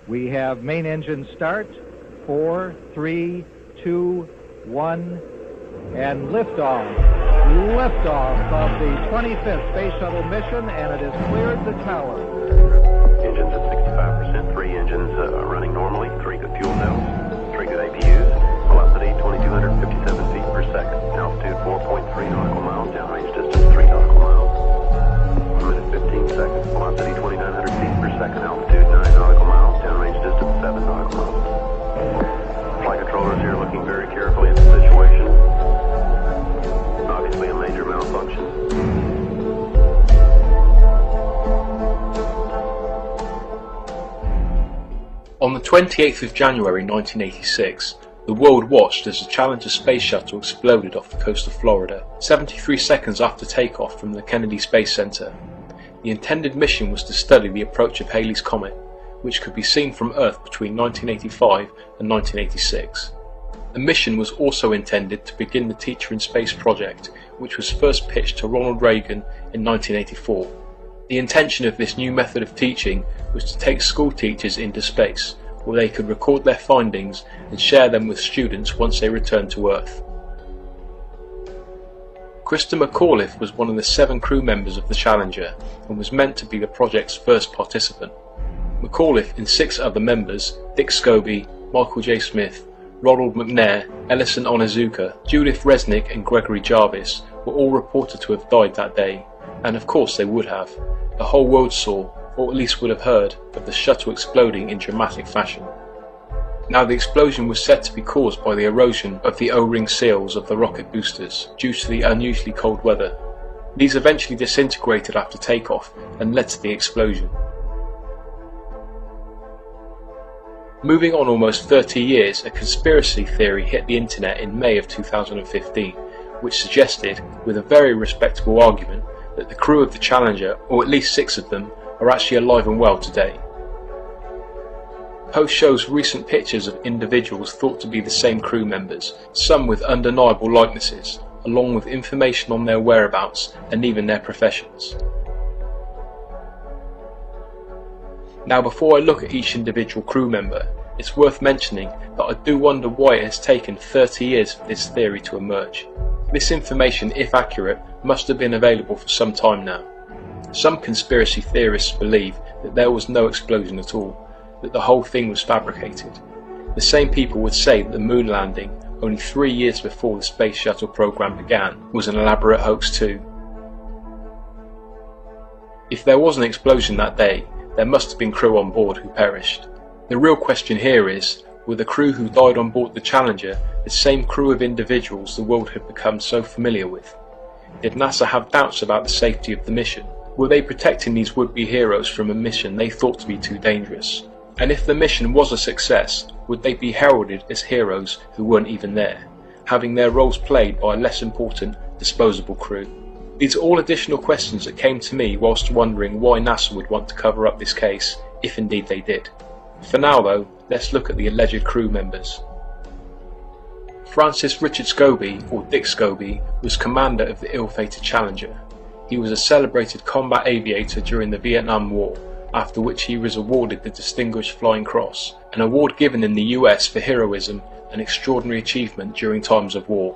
We have main engine start, 4, 3, 2, 1, and liftoff. Liftoff of the 25th Space Shuttle mission, and it has cleared the tower. Engines at 65%, 3 engines running normally, 3 good fuel nodes, 3 good APUs, velocity 2,257 feet per second, altitude 4.3 nautical miles, downrange distance 3 nautical miles, 1 minute 15 seconds, velocity 2,900 feet per second, altitude 9 nautical miles, downrange distance 7 nautical miles. Flight controllers here looking very carefully at the situation. Obviously a major malfunction. On the 28th of January 1986, the world watched as the Challenger space shuttle exploded off the coast of Florida, 73 seconds after takeoff from the Kennedy Space Center. The intended mission was to study the approach of Halley's Comet, which could be seen from Earth between 1985 and 1986. The mission was also intended to begin the Teacher in Space project, which was first pitched to Ronald Reagan in 1984. The intention of this new method of teaching was to take school teachers into space, where they could record their findings and share them with students once they returned to Earth. Krista McAuliffe was one of the 7 crew members of the Challenger and was meant to be the project's first participant. McAuliffe and 6 other members, Dick Scobie, Michael J. Smith, Ronald McNair, Ellison Onizuka, Judith Resnick and Gregory Jarvis were all reported to have died that day, and of course they would have. The whole world saw, or at least would have heard, of the shuttle exploding in dramatic fashion. Now the explosion was said to be caused by the erosion of the O-ring seals of the rocket boosters due to the unusually cold weather. These eventually disintegrated after takeoff and led to the explosion. Moving on almost 30 years, a conspiracy theory hit the internet in May of 2015, which suggested, with a very respectable argument, that the crew of the Challenger, or at least 6 of them, are actually alive and well today. The post shows recent pictures of individuals thought to be the same crew members, some with undeniable likenesses, along with information on their whereabouts and even their professions. Now before I look at each individual crew member, it's worth mentioning that I do wonder why it has taken 30 years for this theory to emerge. This information, if accurate, must have been available for some time now. Some conspiracy theorists believe that there was no explosion at all, that the whole thing was fabricated. The same people would say that the moon landing, only 3 years before the space shuttle program began, was an elaborate hoax too. If there was an explosion that day, there must have been crew on board who perished. The real question here is, were the crew who died on board the Challenger the same crew of individuals the world had become so familiar with? Did NASA have doubts about the safety of the mission? Were they protecting these would-be heroes from a mission they thought to be too dangerous? And if the mission was a success, would they be heralded as heroes who weren't even there, having their roles played by a less important, disposable crew? These are all additional questions that came to me whilst wondering why NASA would want to cover up this case, if indeed they did. For now though, let's look at the alleged crew members. Francis Richard Scobie, or Dick Scobie, was commander of the ill-fated Challenger. He was a celebrated combat aviator during the Vietnam War, after which he was awarded the Distinguished Flying Cross, an award given in the US for heroism and extraordinary achievement during times of war.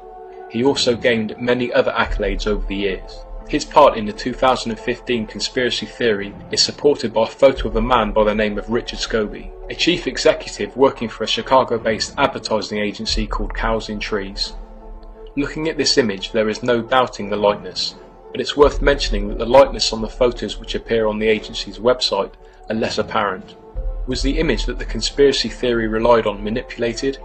He also gained many other accolades over the years. His part in the 2015 conspiracy theory is supported by a photo of a man by the name of Richard Scobie, a chief executive working for a Chicago-based advertising agency called Cows in Trees. Looking at this image, there is no doubting the likeness, but it's worth mentioning that the likeness on the photos which appear on the agency's website are less apparent. Was the image that the conspiracy theory relied on manipulated?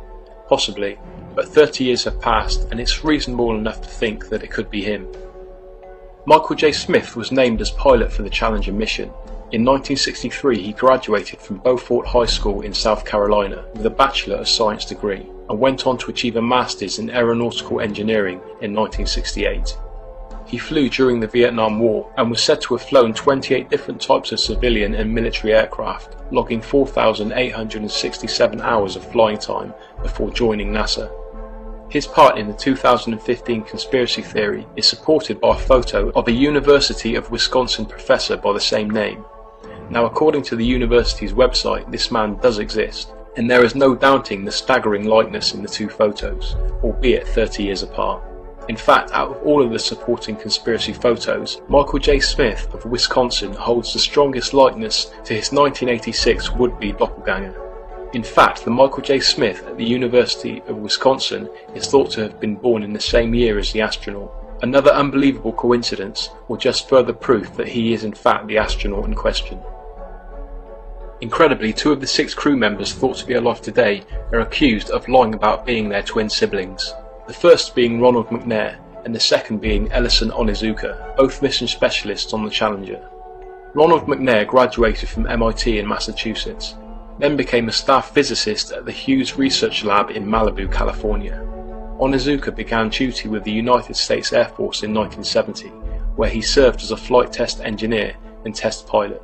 Possibly, but 30 years have passed and it's reasonable enough to think that it could be him. Michael J. Smith was named as pilot for the Challenger mission. In 1963 he graduated from Beaufort High School in South Carolina with a Bachelor of Science degree and went on to achieve a Master's in Aeronautical Engineering in 1968. He flew during the Vietnam War and was said to have flown 28 different types of civilian and military aircraft, logging 4,867 hours of flying time before joining NASA. His part in the 2015 conspiracy theory is supported by a photo of a University of Wisconsin professor by the same name. Now, according to the university's website, this man does exist, and there is no doubting the staggering likeness in the two photos, albeit 30 years apart. In fact, out of all of the supporting conspiracy photos, Michael J. Smith of Wisconsin holds the strongest likeness to his 1986 would-be doppelganger. In fact, the Michael J. Smith at the University of Wisconsin is thought to have been born in the same year as the astronaut. Another unbelievable coincidence, or just further proof that he is in fact the astronaut in question. Incredibly, 2 of the 6 crew members thought to be alive today are accused of lying about being their twin siblings. The first being Ronald McNair, and the second being Ellison Onizuka, both mission specialists on the Challenger. Ronald McNair graduated from MIT in Massachusetts, then became a staff physicist at the Hughes Research Lab in Malibu, California. Onizuka began duty with the United States Air Force in 1970, where he served as a flight test engineer and test pilot.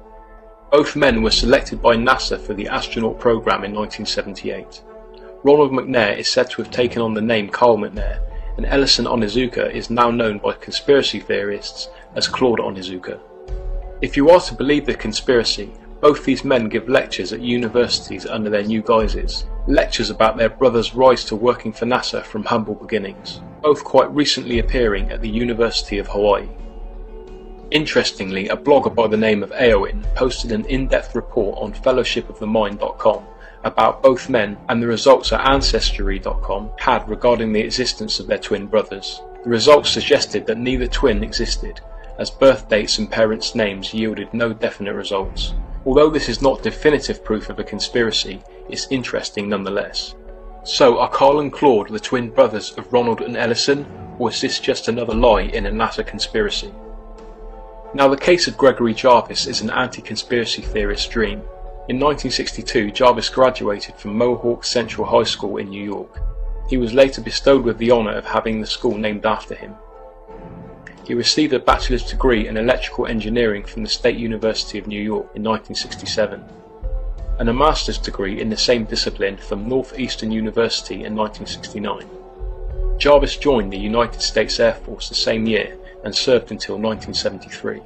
Both men were selected by NASA for the astronaut program in 1978. Ronald McNair is said to have taken on the name Carl McNair, and Ellison Onizuka is now known by conspiracy theorists as Claude Onizuka. If you are to believe the conspiracy, both these men give lectures at universities under their new guises, lectures about their brother's rise to working for NASA from humble beginnings, both quite recently appearing at the University of Hawaii. Interestingly, a blogger by the name of Eowyn posted an in-depth report on fellowshipofthemind.com about both men and the results that Ancestry.com had regarding the existence of their twin brothers. The results suggested that neither twin existed, as birth dates and parents' names yielded no definite results. Although this is not definitive proof of a conspiracy, it's interesting nonetheless. So, are Carl and Claude the twin brothers of Ronald and Ellison, or is this just another lie in a NASA conspiracy? Now, the case of Gregory Jarvis is an anti-conspiracy theorist's dream. In 1962, Jarvis graduated from Mohawk Central High School in New York. He was later bestowed with the honour of having the school named after him. He received a bachelor's degree in electrical engineering from the State University of New York in 1967, and a master's degree in the same discipline from Northeastern University in 1969. Jarvis joined the United States Air Force the same year and served until 1973.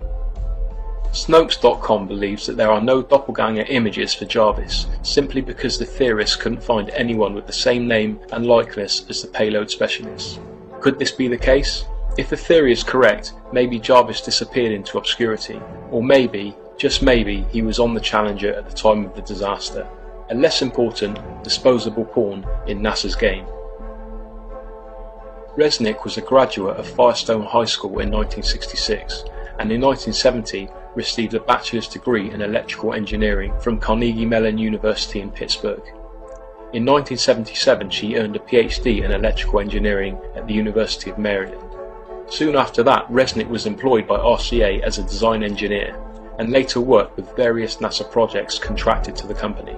Snopes.com believes that there are no doppelganger images for Jarvis, simply because the theorists couldn't find anyone with the same name and likeness as the payload specialists. Could this be the case? If the theory is correct, maybe Jarvis disappeared into obscurity, or maybe, just maybe, he was on the Challenger at the time of the disaster. A less important, disposable pawn in NASA's game. Resnick was a graduate of Firestone High School in 1966, and in 1970 received a bachelor's degree in electrical engineering from Carnegie Mellon University in Pittsburgh. In 1977 she earned a PhD in electrical engineering at the University of Maryland. Soon after that, Resnick was employed by RCA as a design engineer, and later worked with various NASA projects contracted to the company.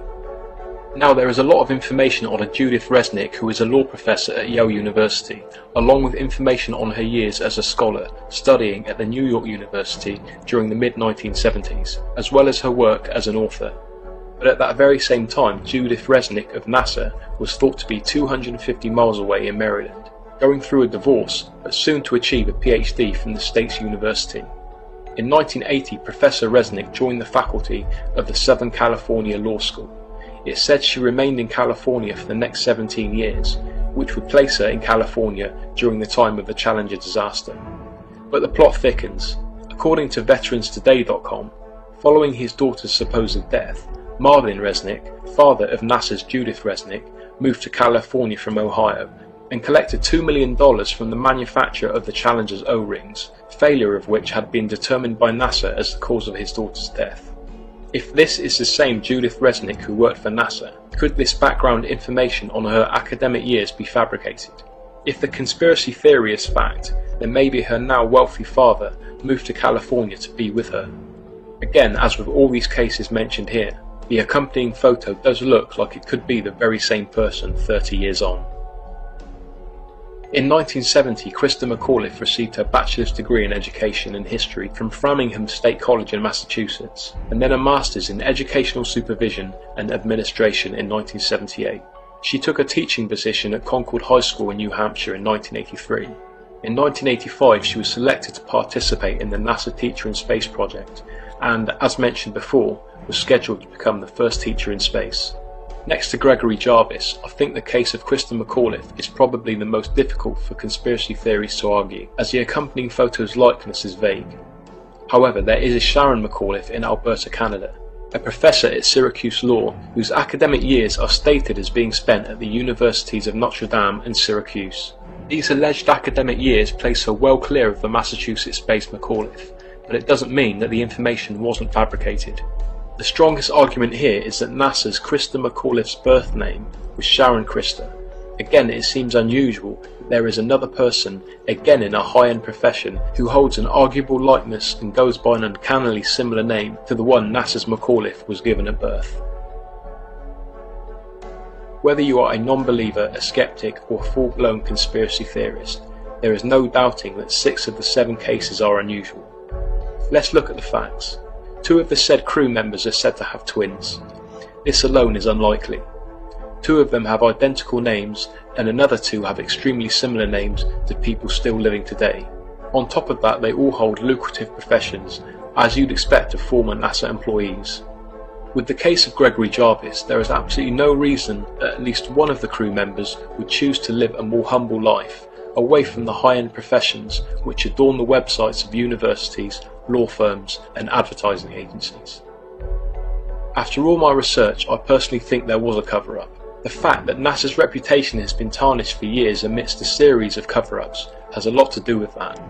Now, there is a lot of information on a Judith Resnick, who is a law professor at Yale University, along with information on her years as a scholar studying at the New York University during the mid-1970s, as well as her work as an author. But at that very same time, Judith Resnick of NASA was thought to be 250 miles away in Maryland, going through a divorce, but soon to achieve a PhD from the state's university. In 1980, Professor Resnick joined the faculty of the Southern California Law School. It's said she remained in California for the next 17 years, which would place her in California during the time of the Challenger disaster. But the plot thickens. According to VeteransToday.com, following his daughter's supposed death, Marvin Resnick, father of NASA's Judith Resnick, moved to California from Ohio and collected $2 million from the manufacturer of the Challenger's O-rings, failure of which had been determined by NASA as the cause of his daughter's death. If this is the same Judith Resnick who worked for NASA, could this background information on her academic years be fabricated? If the conspiracy theory is fact, then maybe her now wealthy father moved to California to be with her. Again, as with all these cases mentioned here, the accompanying photo does look like it could be the very same person 30 years on. In 1970, Krista McAuliffe received her bachelor's degree in education and history from Framingham State College in Massachusetts, and then a master's in educational supervision and administration in 1978. She took a teaching position at Concord High School in New Hampshire in 1983. In 1985, she was selected to participate in the NASA Teacher in Space project, and, as mentioned before, was scheduled to become the first teacher in space. Next to Gregory Jarvis, I think the case of Christa McAuliffe is probably the most difficult for conspiracy theories to argue, as the accompanying photo's likeness is vague. However, there is a Sharon McAuliffe in Alberta, Canada, a professor at Syracuse Law whose academic years are stated as being spent at the universities of Notre Dame and Syracuse. These alleged academic years place her well clear of the Massachusetts-based McAuliffe, but it doesn't mean that the information wasn't fabricated. The strongest argument here is that NASA's Christa McAuliffe's birth name was Sharon Christa. Again, it seems unusual that there is another person, again in a high-end profession, who holds an arguable likeness and goes by an uncannily similar name to the one NASA's McAuliffe was given at birth. Whether you are a non-believer, a skeptic, or full-blown conspiracy theorist, there is no doubting that 6 of the 7 cases are unusual. Let's look at the facts. 2 of the said crew members are said to have twins. This alone is unlikely. 2 of them have identical names, and another 2 have extremely similar names to people still living today. On top of that, they all hold lucrative professions, as you'd expect of former NASA employees. With the case of Gregory Jarvis, there is absolutely no reason that at least one of the crew members would choose to live a more humble life, away from the high-end professions which adorn the websites of universities, law firms and advertising agencies. After all my research, I personally think there was a cover-up. The fact that NASA's reputation has been tarnished for years amidst a series of cover-ups has a lot to do with that.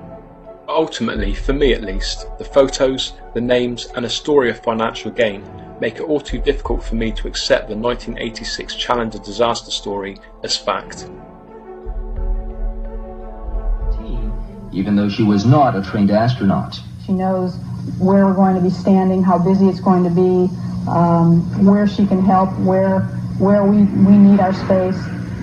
But ultimately, for me at least, the photos, the names and a story of financial gain make it all too difficult for me to accept the 1986 Challenger disaster story as fact. Even though she was not a trained astronaut. She knows where we're going to be standing, how busy it's going to be, where she can help, where we need our space.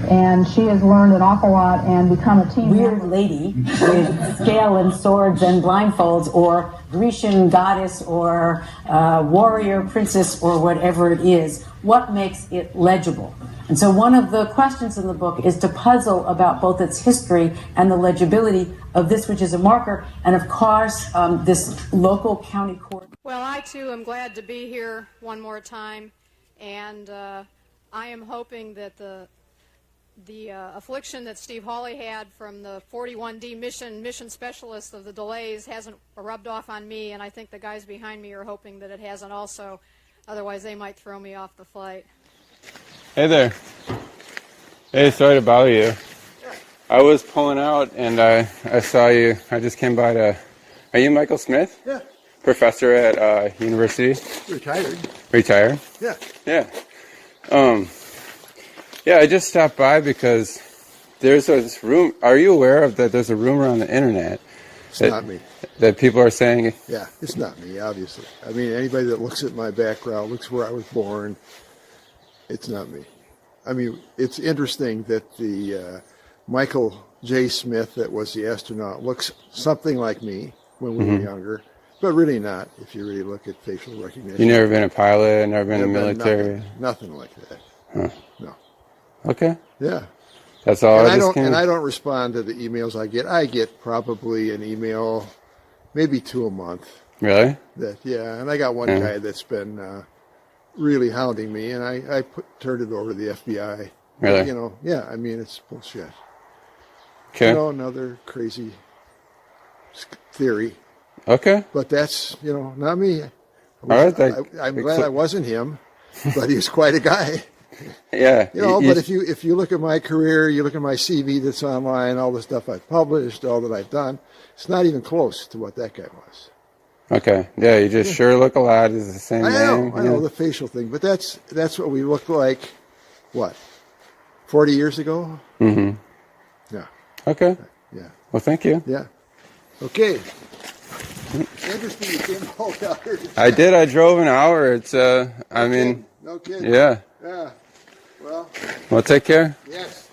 And she has learned an awful lot and become a team weird member. Lady with scale and swords and blindfolds, or Grecian goddess, or warrior princess, or whatever it is. What makes it legible? And so one of the questions in the book is to puzzle about both its history and the legibility of this, which is a marker, and of course this local county court. Well, I too am glad to be here one more time, and I am hoping that the affliction that Steve Hawley had from the 41D mission specialist of the delays hasn't rubbed off on me, and I think the guys behind me are hoping that it hasn't also. Otherwise, they might throw me off the flight. Hey there. Hey, sorry to bother you. I was pulling out and I saw you. I just came by to... Are you Michael Smith? Yeah. Professor at university? Retired. Retired? Yeah. Yeah. Yeah, I just stopped by because there's this room. Are you aware of that there's a rumor on the internet? It's not me. That people are saying... Yeah, it's not me, obviously. I mean, anybody that looks at my background, looks where I was born, it's not me. I mean, it's interesting that the Michael J. Smith that was the astronaut looks something like me when we were younger, but really not, if you really look at facial recognition. You never been a pilot, never been in the military? Nothing like that. Huh. No. Okay. Yeah. That's all. And I don't respond to the emails I get. I get probably an email, maybe 2 a month. Really? And I got one guy that's been really hounding me, and I turned it over to the FBI. Really? But, I mean, it's bullshit. Okay. Another crazy theory. Okay. But that's, not me. I'm glad I wasn't him, but he was quite a guy. Yeah. But if you look at my career, you look at my CV that's online, all the stuff I've published, all that I've done, it's not even close to what that guy was. Okay. Yeah, you just sure look a lot. It's the same name. I know the facial thing, but that's what we looked like, 40 years ago? Mm-hmm. Yeah. Okay. Yeah. Well, thank you. Yeah. Okay. It's interesting you came all out here. I did. I drove an hour. It's, No kidding. Yeah. Yeah. Well, take care. Yes.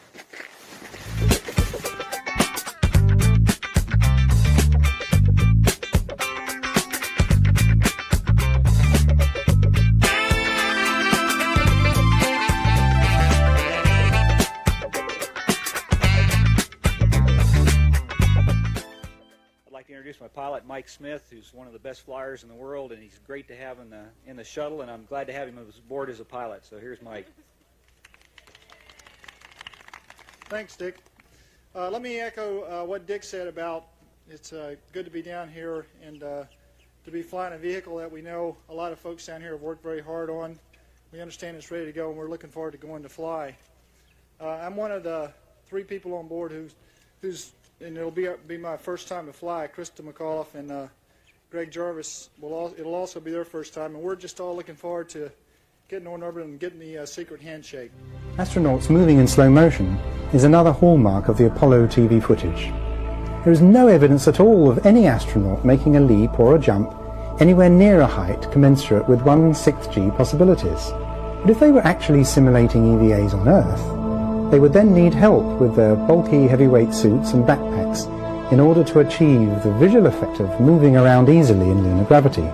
I'd like to introduce my pilot Mike Smith, who's one of the best flyers in the world, and he's great to have in the shuttle, and I'm glad to have him aboard as a pilot. So here's Mike. Thanks, Dick. Let me echo what Dick said about it's good to be down here and to be flying a vehicle that we know a lot of folks down here have worked very hard on. We understand it's ready to go, and we're looking forward to going to fly. I'm one of the 3 people on board who's and it'll be my first time to fly. Krista McAuliffe and Greg Jarvis it'll also be their first time, and we're just all looking forward to getting on orbit and getting the secret handshake. Astronauts moving in slow motion is another hallmark of the Apollo TV footage. There is no evidence at all of any astronaut making a leap or a jump anywhere near a height commensurate with 1/6 g possibilities. But if they were actually simulating EVAs on Earth, they would then need help with their bulky heavyweight suits and backpacks in order to achieve the visual effect of moving around easily in lunar gravity.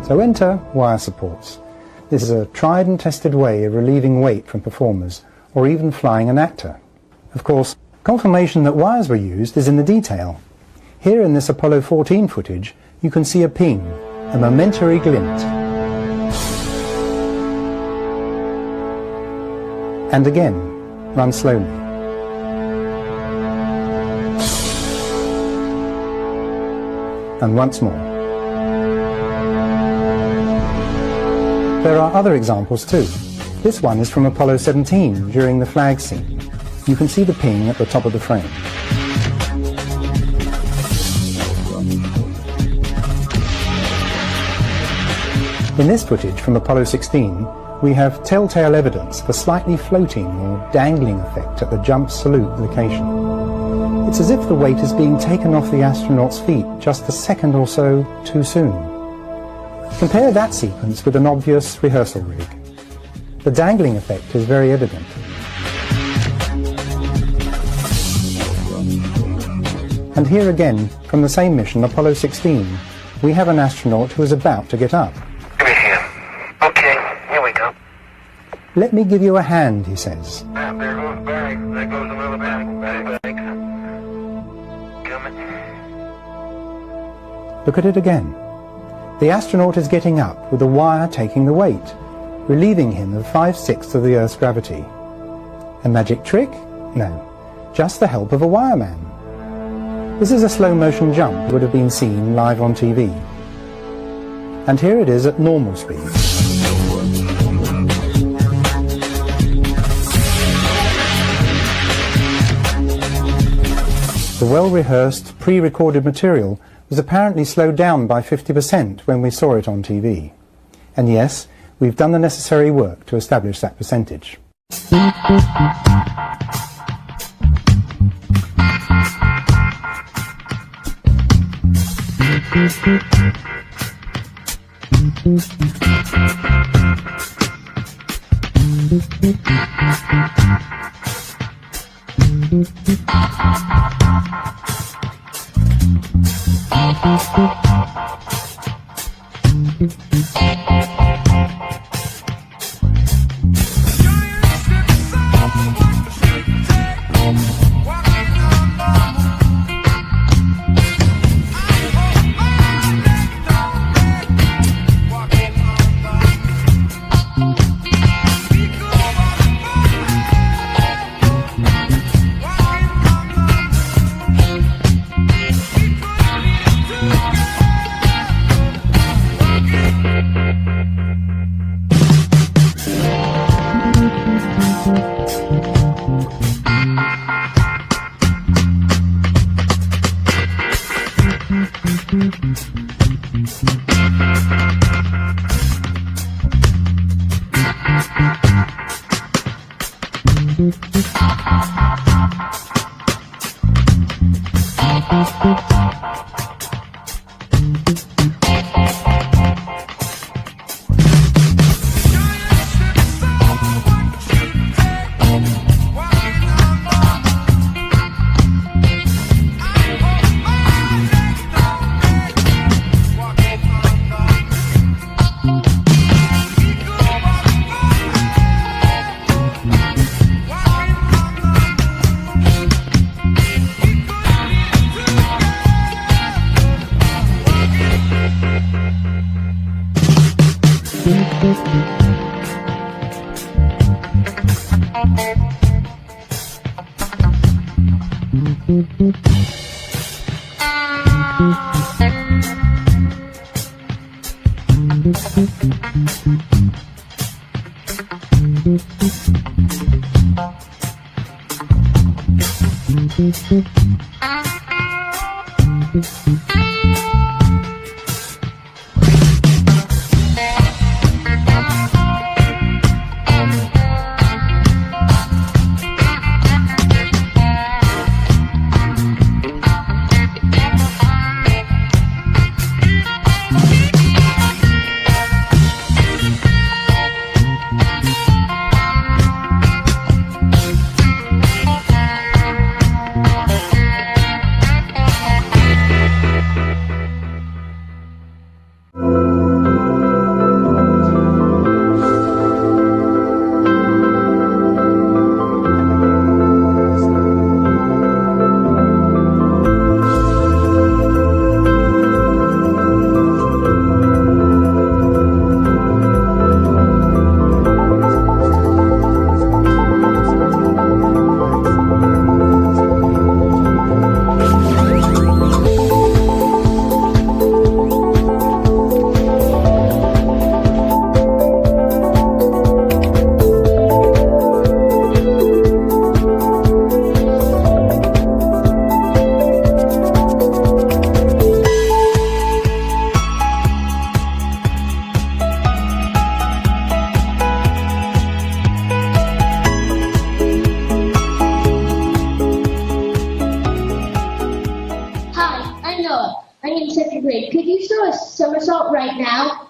So enter wire supports. This is a tried and tested way of relieving weight from performers, or even flying an actor. Of course, confirmation that wires were used is in the detail. Here in this Apollo 14 footage, you can see a ping, a momentary glint. And again, run slowly. And once more. There are other examples too. This one is from Apollo 17 during the flag scene. You can see the ping at the top of the frame. In this footage from Apollo 16, we have telltale evidence of a slightly floating or dangling effect at the jump salute location. It's as if the weight is being taken off the astronaut's feet just a second or so too soon. Compare that sequence with an obvious rehearsal rig. The dangling effect is very evident. And here again, from the same mission, Apollo 16, we have an astronaut who is about to get up. Give me a hand. Okay, here we go. Let me give you a hand, he says. There goes bag. There goes another bag. Bag. Coming. Look at it again. The astronaut is getting up with the wire taking the weight, relieving him of 5/6 of the Earth's gravity. A magic trick? No, just the help of a wireman. This is a slow-motion jump that would have been seen live on TV. And here it is at normal speed. The well-rehearsed, pre-recorded material was apparently slowed down by 50% when we saw it on TV. And yes, we've done the necessary work to establish that percentage. grade. Could you throw a somersault right now?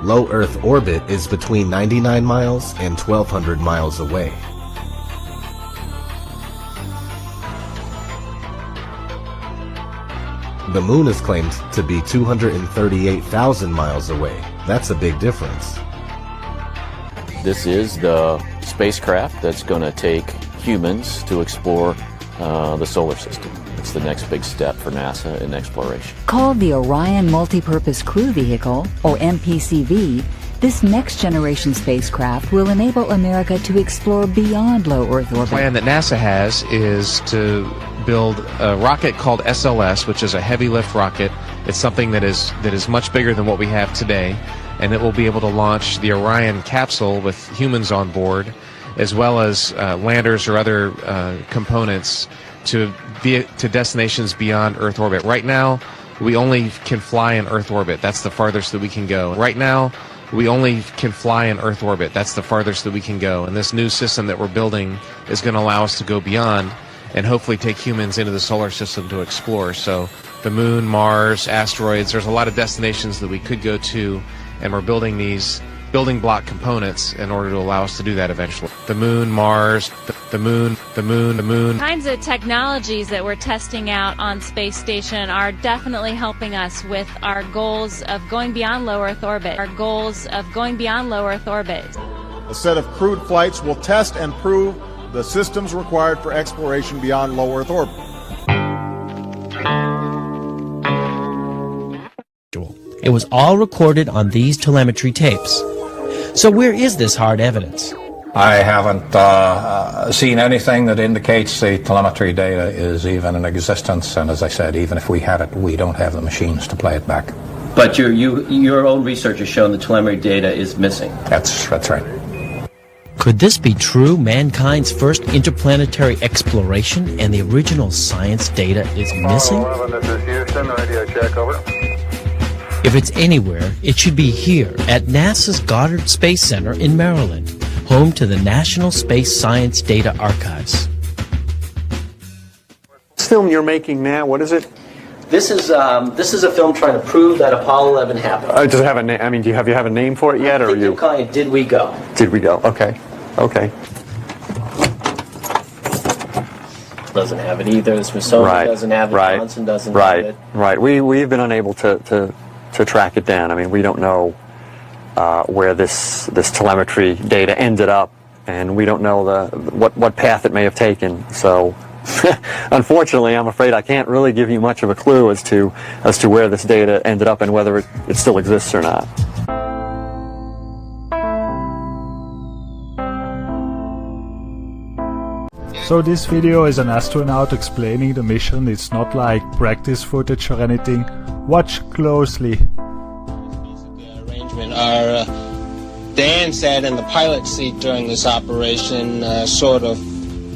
Low Earth orbit is between 99 miles and 1,200 miles away. The Moon is claimed to be 238,000 miles away. That's a big difference. This is the spacecraft that's going to take humans to explore the solar system. It's the next big step for NASA in exploration. Called the Orion Multipurpose Crew Vehicle, or MPCV, this next-generation spacecraft will enable America to explore beyond low Earth orbit. The plan that NASA has is to build a rocket called SLS, which is a heavy lift rocket. It's something that is much bigger than what we have today, and it will be able to launch the Orion capsule with humans on board, as well as landers or other components to destinations beyond Earth orbit. Right now, we only can fly in Earth orbit. That's the farthest that we can go. Right now, we only can fly in Earth orbit. That's the farthest that we can go. And this new system that we're building is going to allow us to go beyond and hopefully take humans into the solar system to explore. So the Moon, Mars, asteroids, there's a lot of destinations that we could go to, and we're building these building block components in order to allow us to do that eventually. The Moon, Mars, the Moon. The kinds of technologies that we're testing out on Space Station are definitely helping us with our goals of going beyond low Earth orbit. A set of crewed flights will test and prove the systems required for exploration beyond low Earth orbit. It was all recorded on these telemetry tapes. So where is this hard evidence? I haven't seen anything that indicates the telemetry data is even in existence, and as I said, even if we had it, we don't have the machines to play it back. But your own research has shown the telemetry data is missing. That's right. Could this be true? Mankind's first interplanetary exploration and the original science data is missing? 11, this is Houston, radio check, over. If it's anywhere, it should be here at NASA's Goddard Space Center in Maryland, home to the National Space Science Data Archives. This film you're making now, what is it? This is a film trying to prove that Apollo 11 happened. Does it have a name? I mean, do you have a name for it yet, or are you? Calling it Did We Go? Did We Go? Okay. Doesn't have it either. The Smithsonian doesn't have it. Johnson doesn't have it. Right. We've been unable to track it down. I mean, we don't know where this telemetry data ended up, and we don't know what path it may have taken. So, unfortunately, I'm afraid I can't really give you much of a clue as to where this data ended up and whether it still exists or not. So this video is an astronaut explaining the mission. It's not like practice footage or anything. Watch closely. Our Dan sat in the pilot seat during this operation, sort of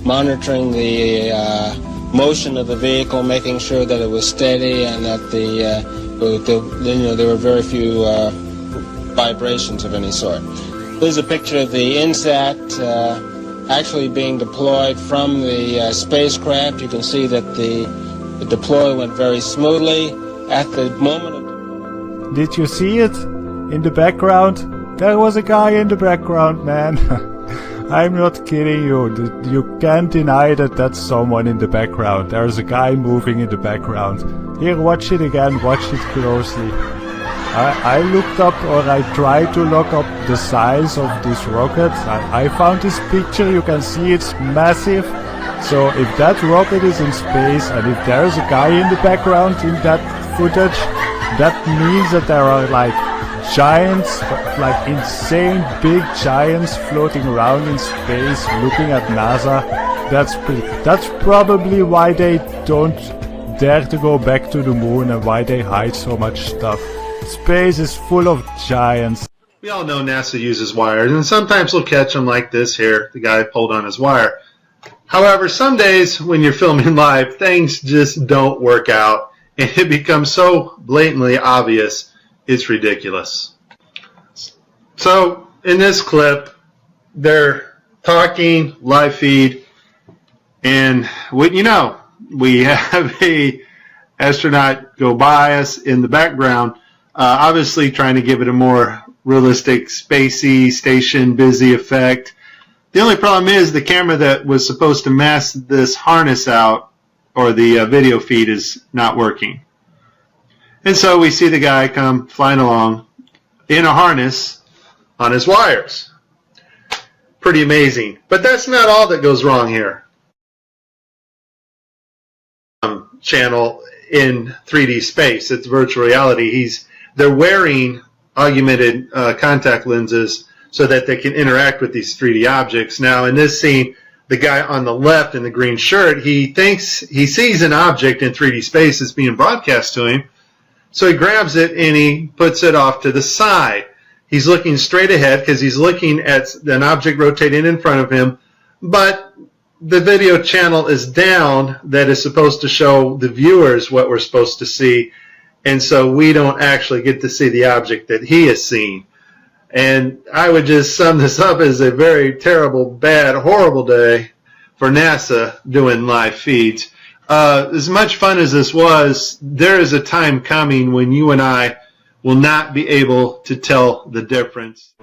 monitoring the motion of the vehicle, making sure that it was steady and that there were very few vibrations of any sort. Here's a picture of the INSAT actually being deployed from the spacecraft. You can see that the deploy went very smoothly. At the moment of... Did you see it? In the background? There was a guy in the background, man. I'm not kidding you. You can't deny that that's someone in the background. There's a guy moving in the background. Here, watch it again. Watch it closely. I looked up, or I tried to look up the size of this rocket. I found this picture. You can see it's massive. So if that rocket is in space and if there's a guy in the background in that footage, that means that there are like giants, like insane big giants floating around in space looking at NASA. That's probably why they don't dare to go back to the moon and why they hide so much stuff. Space is full of giants. We all know NASA uses wires, and sometimes we'll catch them like this here. The guy pulled on his wire. However, some days when you're filming live, things just don't work out, and it becomes so blatantly obvious, it's ridiculous. So, in this clip, they're talking, live feed, and wouldn't you know, we have a astronaut go by us in the background, obviously trying to give it a more realistic, spacey, station busy effect. The only problem is the camera that was supposed to mask this harness out, or the video feed, is not working. And so we see the guy come flying along in a harness on his wires. Pretty amazing. But that's not all that goes wrong here. Channel in 3D space. It's virtual reality. They're wearing augmented contact lenses so that they can interact with these 3D objects. Now, in this scene, the guy on the left in the green shirt, he thinks he sees an object in 3D space that's being broadcast to him, so he grabs it and he puts it off to the side. He's looking straight ahead because he's looking at an object rotating in front of him, but the video channel is down that is supposed to show the viewers what we're supposed to see, and so we don't actually get to see the object that he is seeing. And I would just sum this up as a very terrible, bad, horrible day for NASA doing live feeds. As much fun as this was, there is a time coming when you and I will not be able to tell the difference.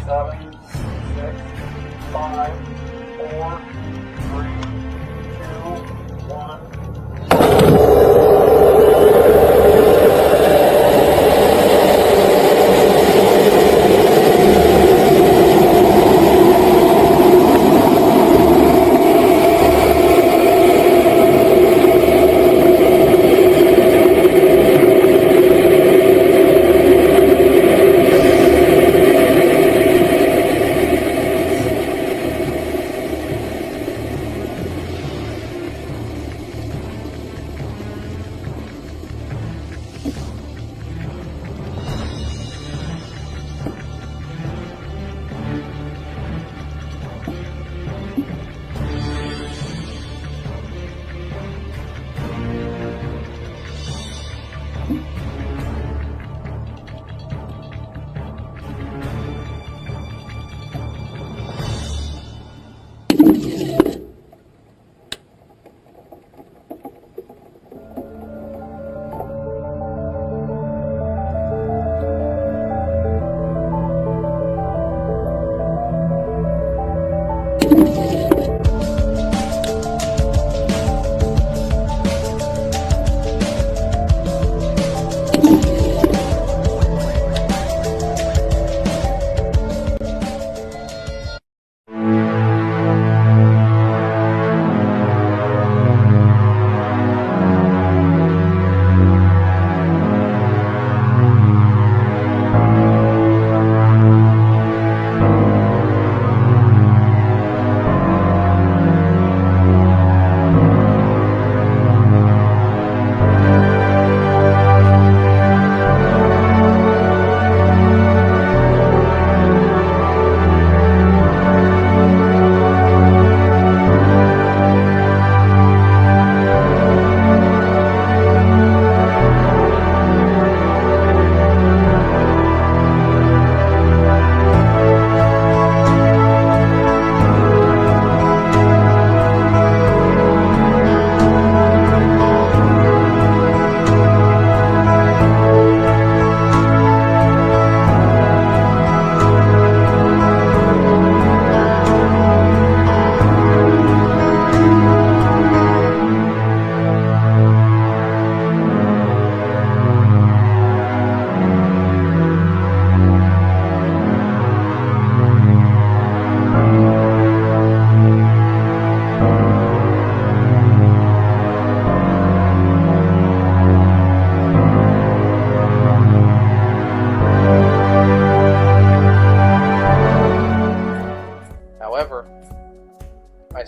7, 6, 5, 4, 3, 2, 1.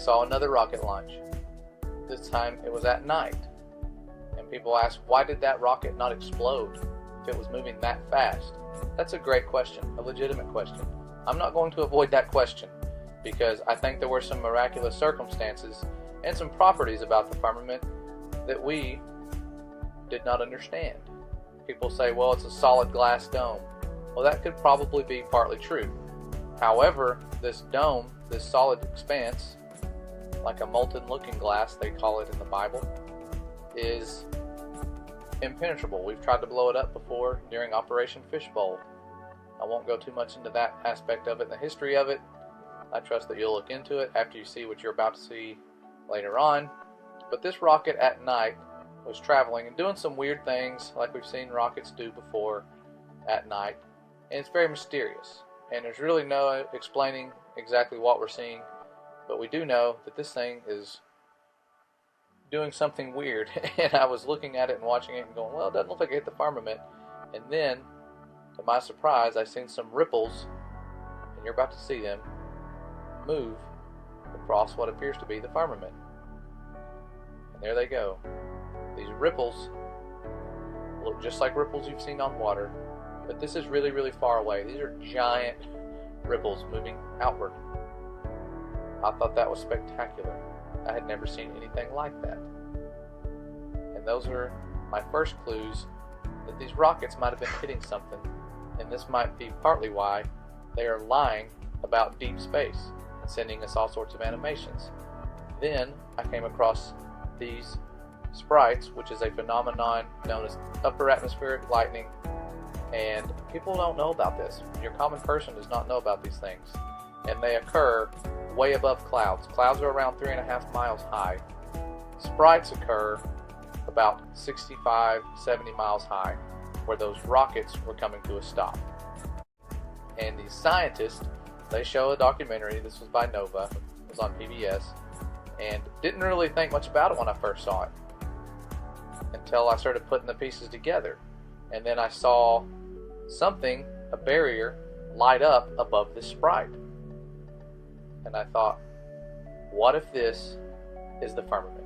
saw another rocket launch. This time it was at night. And people ask, why did that rocket not explode if it was moving that fast? That's a great question, a legitimate question. I'm not going to avoid that question because I think there were some miraculous circumstances and some properties about the firmament that we did not understand. People say, well, it's a solid glass dome. Well, that could probably be partly true. However, this dome, this solid expanse, like a molten looking glass, they call it in the Bible, is impenetrable. We've tried to blow it up before during Operation Fishbowl. I won't go too much into that aspect of it and the history of it. I trust that you'll look into it after you see what you're about to see later on. But this rocket at night was traveling and doing some weird things like we've seen rockets do before at night. And it's very mysterious. And there's really no explaining exactly what we're seeing. But we do know that this thing is doing something weird. And I was looking at it and watching it and going, well, it doesn't look like it hit the firmament. And then, to my surprise, I seen some ripples, and you're about to see them, move across what appears to be the firmament. And there they go. These ripples look just like ripples you've seen on water, but this is really, really far away. These are giant ripples moving outward. I thought that was spectacular. I had never seen anything like that. And those are my first clues that these rockets might have been hitting something, and this might be partly why they are lying about deep space and sending us all sorts of animations. Then I came across these sprites, which is a phenomenon known as upper atmospheric lightning And people don't know about this. Your common person does not know about these things. And they occur way above clouds. Clouds are around 3.5 miles high. Sprites occur about 65, 70 miles high, where those rockets were coming to a stop. And these scientists, they show a documentary, this was by Nova, it was on PBS, and didn't really think much about it when I first saw it, until I started putting the pieces together. And then I saw something, a barrier, light up above this sprite. And I thought, what if this is the firmament?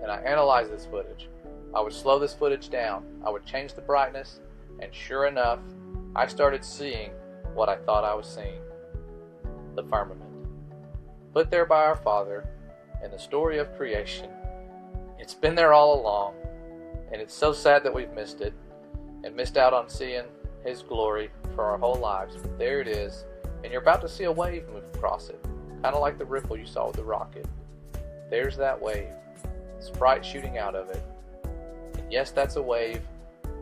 And I analyzed this footage. I would slow this footage down, I would change the brightness, and sure enough, I started seeing what I thought I was seeing. The firmament. Put there by our Father in the story of creation. It's been there all along, and it's so sad that we've missed it, and missed out on seeing His glory for our whole lives. But there it is, and you're about to see a wave move across it, kind of like the ripple you saw with the rocket. There's that wave. Sprite shooting out of it. And yes, that's a wave.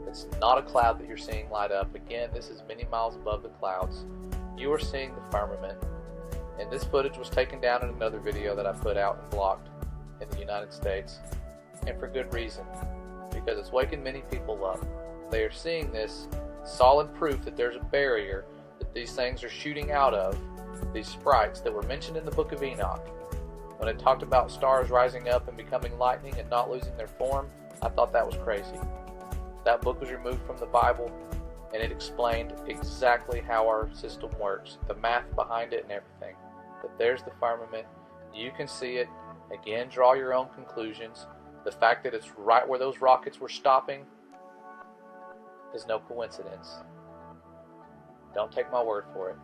It's not a cloud that you're seeing light up. Again, this is many miles above the clouds. You are seeing the firmament. And this footage was taken down in another video that I put out and blocked in the United States. And for good reason. Because it's waking many people up. They are seeing this solid proof that there's a barrier that these things are shooting out of. These sprites that were mentioned in the book of Enoch. When it talked about stars rising up and becoming lightning and not losing their form, I thought that was crazy. That book was removed from the Bible, and it explained exactly how our system works, the math behind it and everything. But there's the firmament. You can see it. Again, draw your own conclusions. The fact that it's right where those rockets were stopping is no coincidence. Don't take my word for it.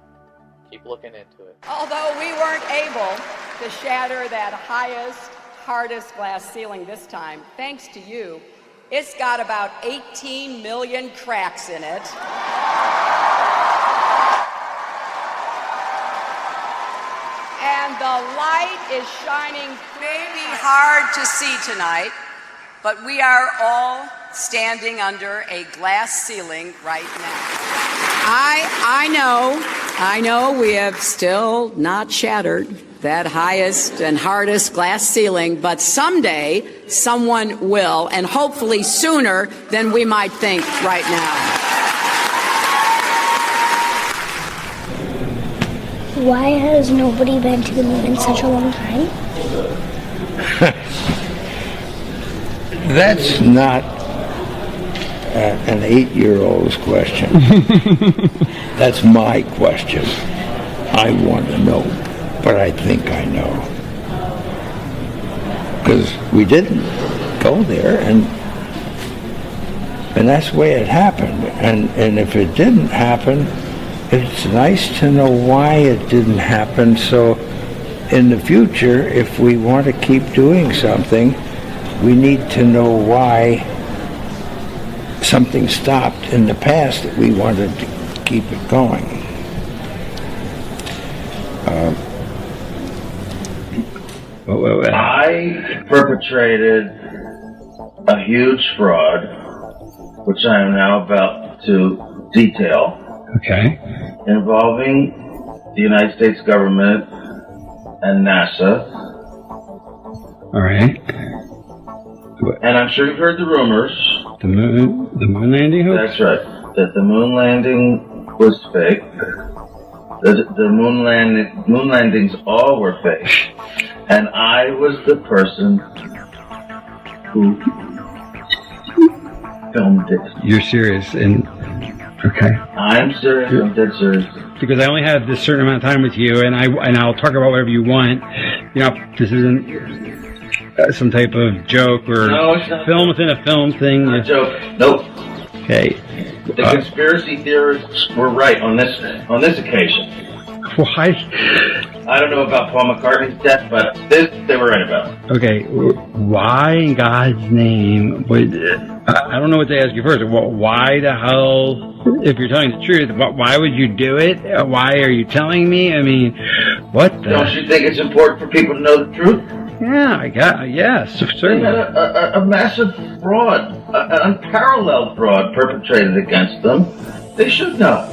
Keep looking into it. Although we weren't able to shatter that highest, hardest glass ceiling this time, thanks to you, it's got about 18 million cracks in it. And the light is shining. Maybe hard to see tonight, but we are all standing under a glass ceiling right now. I know we have still not shattered that highest and hardest glass ceiling, but someday someone will, and hopefully sooner than we might think right now. Why has nobody been to the moon in such a long time? That's not an 8-year-old's question. That's my question. I want to know, but I think I know. Because we didn't go there, and that's the way it happened. And if it didn't happen, it's nice to know why it didn't happen, so in the future, if we want to keep doing something, we need to know why something stopped in the past that we wanted to keep it going. I perpetrated a huge fraud, which I am now about to detail. Okay. Involving the United States government and NASA. All right. And I'm sure you've heard the rumors. The moon landing hoax? That's right. That the moon landing was fake. The moon landings all were fake. And I was the person who filmed it. You're serious? And okay. I'm serious. I'm dead serious. Because I only have this certain amount of time with you, and I'll talk about whatever you want. You know, this isn't some type of joke or film within a film thing. Not a joke. Nope. Okay. The conspiracy theorists were right on this occasion. Why? I don't know about Paul McCartney's death, but this they were right about. Okay, why in God's name I don't know what to ask you first. Why the hell, if you're telling the truth, why would you do it? Why are you telling me? I mean, what the... Don't you think it's important for people to know the truth? Yeah, yes, certainly. They had a massive fraud an unparalleled fraud perpetrated against them, they should know.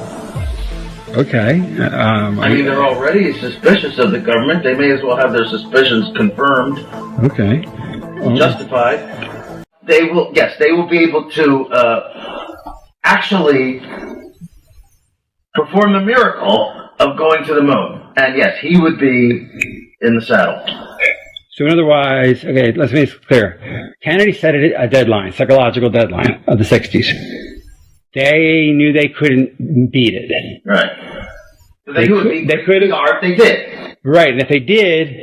Okay. I mean, they're already suspicious of the government. They may as well have their suspicions confirmed. Okay. Justified. They will, yes, they will be able to actually perform the miracle of going to the moon. And yes, he would be in the saddle. So otherwise, okay, let's make it clear. Kennedy set a deadline, psychological deadline of the 60s. They knew they couldn't beat it. Right. They could if they did. Right, and if they did,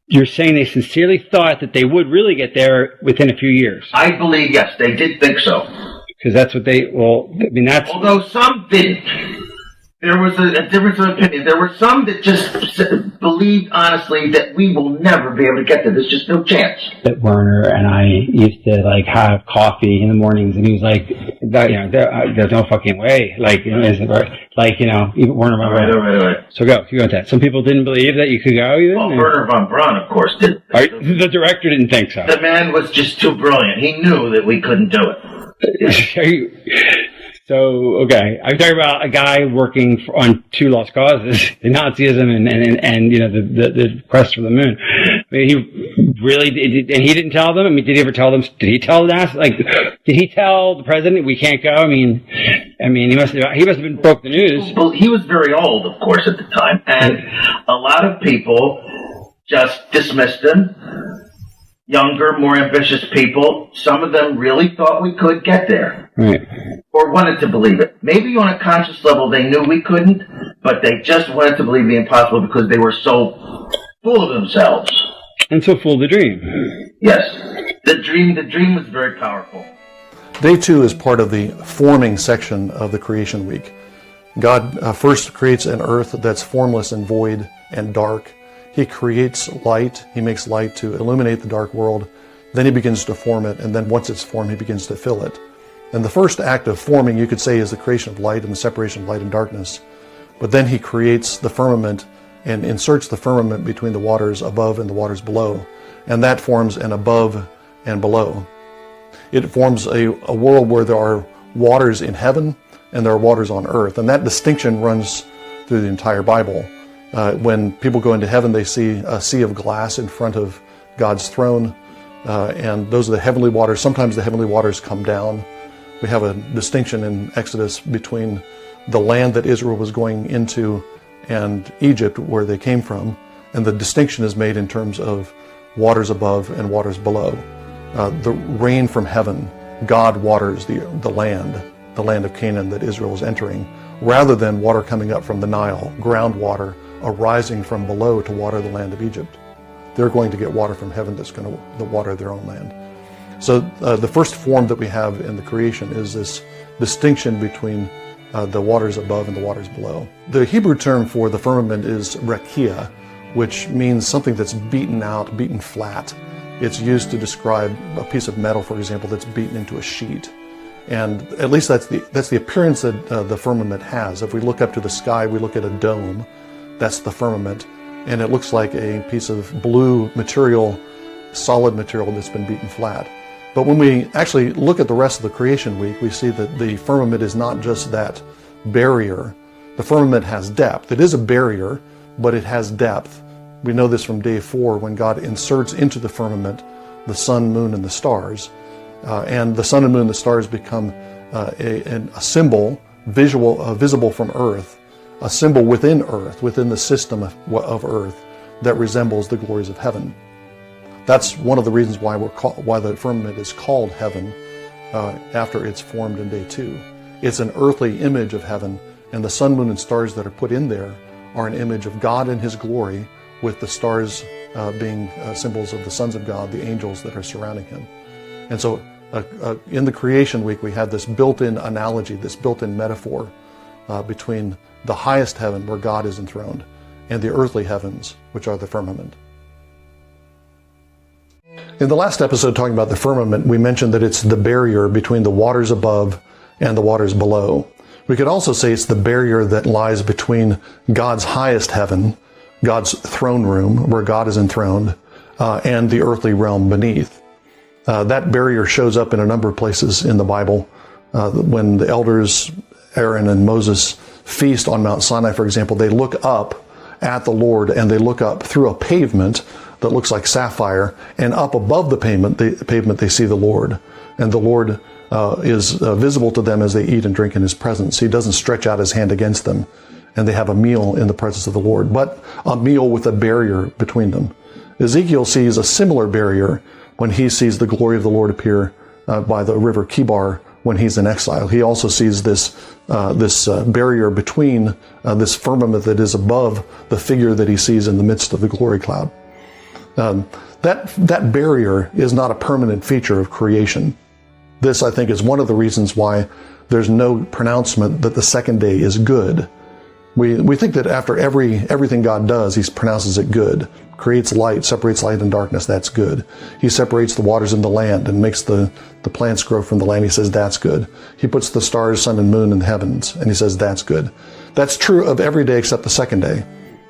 you're saying they sincerely thought that they would really get there within a few years. I believe, yes, they did think so. Because that's what they, well, I mean, that's... Although some didn't. There was a difference of opinion. There were some that just believed honestly that we will never be able to get there. There's just no chance. That Werner and I used to like have coffee in the mornings, and he was like, "There's no fucking way." Like, even Werner von Braun. Right. So go with that. Some people didn't believe that you could go. Even. Well, Werner von Braun, of course, did. The director didn't think so. The man was just too brilliant. He knew that we couldn't do it. So, okay, I'm talking about a guy working on two lost causes, Nazism and the quest for the moon. I mean, he really did, and he didn't tell them. I mean, did he ever tell them? Did he tell NASA? Like, did he tell the president we can't go? I mean, he must have been broke the news. Well, he was very old, of course, at the time, and a lot of people just dismissed him. Younger, more ambitious people, some of them really thought we could get there. Right. Or wanted to believe it. Maybe on a conscious level they knew we couldn't, but they just wanted to believe the impossible because they were so full of themselves. And so full of the dream. Yes. The dream was very powerful. Day 2 is part of the forming section of the creation week. God first creates an earth that's formless and void and dark. He creates light. He makes light to illuminate the dark world. Then he begins to form it, and then once it's formed, he begins to fill it. And the first act of forming, you could say, is the creation of light and the separation of light and darkness. But then he creates the firmament and inserts the firmament between the waters above and the waters below. And that forms an above and below. It forms a world where there are waters in heaven and there are waters on earth. And that distinction runs through the entire Bible. When people go into heaven, they see a sea of glass in front of God's throne, and those are the heavenly waters. Sometimes the heavenly waters come down. We have a distinction in Exodus between the land that Israel was going into and Egypt, where they came from, and the distinction is made in terms of waters above and waters below. The rain from heaven, God waters the land of Canaan that Israel is entering, rather than water coming up from the Nile, groundwater, arising from below to water the land of Egypt. They're going to get water from heaven that's going to water their own land. So the first form that we have in the creation is this distinction between the waters above and the waters below. The Hebrew term for the firmament is rakia, which means something that's beaten out, beaten flat. It's used to describe a piece of metal, for example, that's beaten into a sheet. And at least that's the appearance that the firmament has. If we look up to the sky, we look at a dome. That's the firmament, and it looks like a piece of blue material, solid material that's been beaten flat. But when we actually look at the rest of the creation week, we see that the firmament is not just that barrier. The firmament has depth. It is a barrier, but it has depth. We know this from day 4 when God inserts into the firmament the sun, moon, and the stars. And the sun and moon and the stars become a symbol, visible from earth, a symbol within earth, within the system of earth that resembles the glories of heaven. That's one of the reasons why the firmament is called heaven after it's formed in day 2. It's an earthly image of heaven, and the sun, moon, and stars that are put in there are an image of God and his glory, with the stars being symbols of the sons of God, the angels that are surrounding him. And so in the creation week, we have this built-in analogy, this built-in metaphor between the highest heaven, where God is enthroned, and the earthly heavens, which are the firmament. In the last episode talking about the firmament, we mentioned that it's the barrier between the waters above and the waters below. We could also say it's the barrier that lies between God's highest heaven, God's throne room, where God is enthroned, and the earthly realm beneath. That barrier shows up in a number of places in the Bible. When the elders, Aaron and Moses, feast on Mount Sinai, for example, they look up at the Lord, and they look up through a pavement that looks like sapphire, and up above the pavement they see the Lord. And the Lord is visible to them as they eat and drink in his presence. He doesn't stretch out his hand against them, and they have a meal in the presence of the Lord, but a meal with a barrier between them. Ezekiel sees a similar barrier when he sees the glory of the Lord appear by the river Kibar when he's in exile. He also sees this barrier between this firmament that is above the figure that he sees in the midst of the glory cloud. That barrier is not a permanent feature of creation. This, I think, is one of the reasons why there's no pronouncement that the second day is good. We think that after everything God does, he pronounces it good. Creates light, separates light and darkness, that's good. He separates the waters and the land and makes the plants grow from the land, he says that's good. He puts the stars, sun, and moon in the heavens, and he says that's good. That's true of every day except the second day.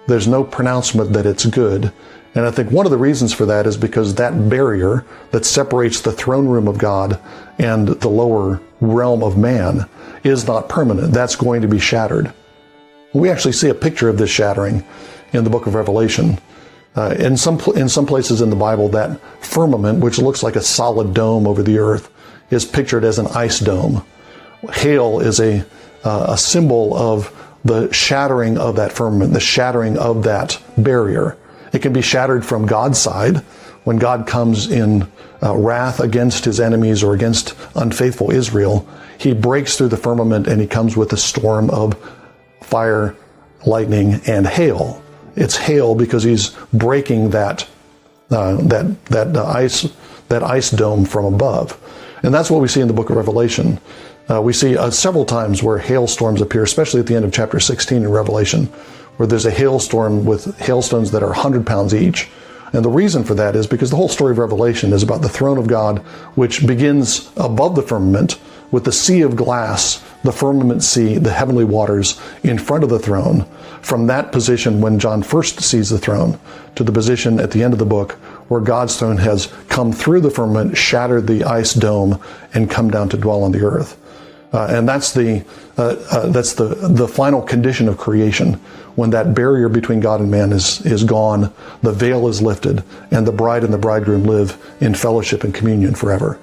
There's no pronouncement that it's good. And I think one of the reasons for that is because that barrier that separates the throne room of God and the lower realm of man is not permanent. That's going to be shattered. We actually see a picture of this shattering in the book of Revelation. In some places in the Bible, that firmament, which looks like a solid dome over the earth, is pictured as an ice dome. Hail is a symbol of the shattering of that firmament, the shattering of that barrier. It can be shattered from God's side when God comes in wrath against his enemies or against unfaithful Israel. He breaks through the firmament and he comes with a storm of fire, lightning, and hail. It's hail because he's breaking that ice dome from above. And that's what we see in the book of Revelation. We see several times where hailstorms appear, especially at the end of chapter 16 in Revelation, where there's a hailstorm with hailstones that are 100 pounds each. And the reason for that is because the whole story of Revelation is about the throne of God, which begins above the firmament with the sea of glass, the firmament sea, the heavenly waters in front of the throne. From that position when John first sees the throne to the position at the end of the book where God's throne has come through the firmament, shattered the ice dome, and come down to dwell on the earth. And that's the final condition of creation, when that barrier between God and man is gone, the veil is lifted, and the bride and the bridegroom live in fellowship and communion forever.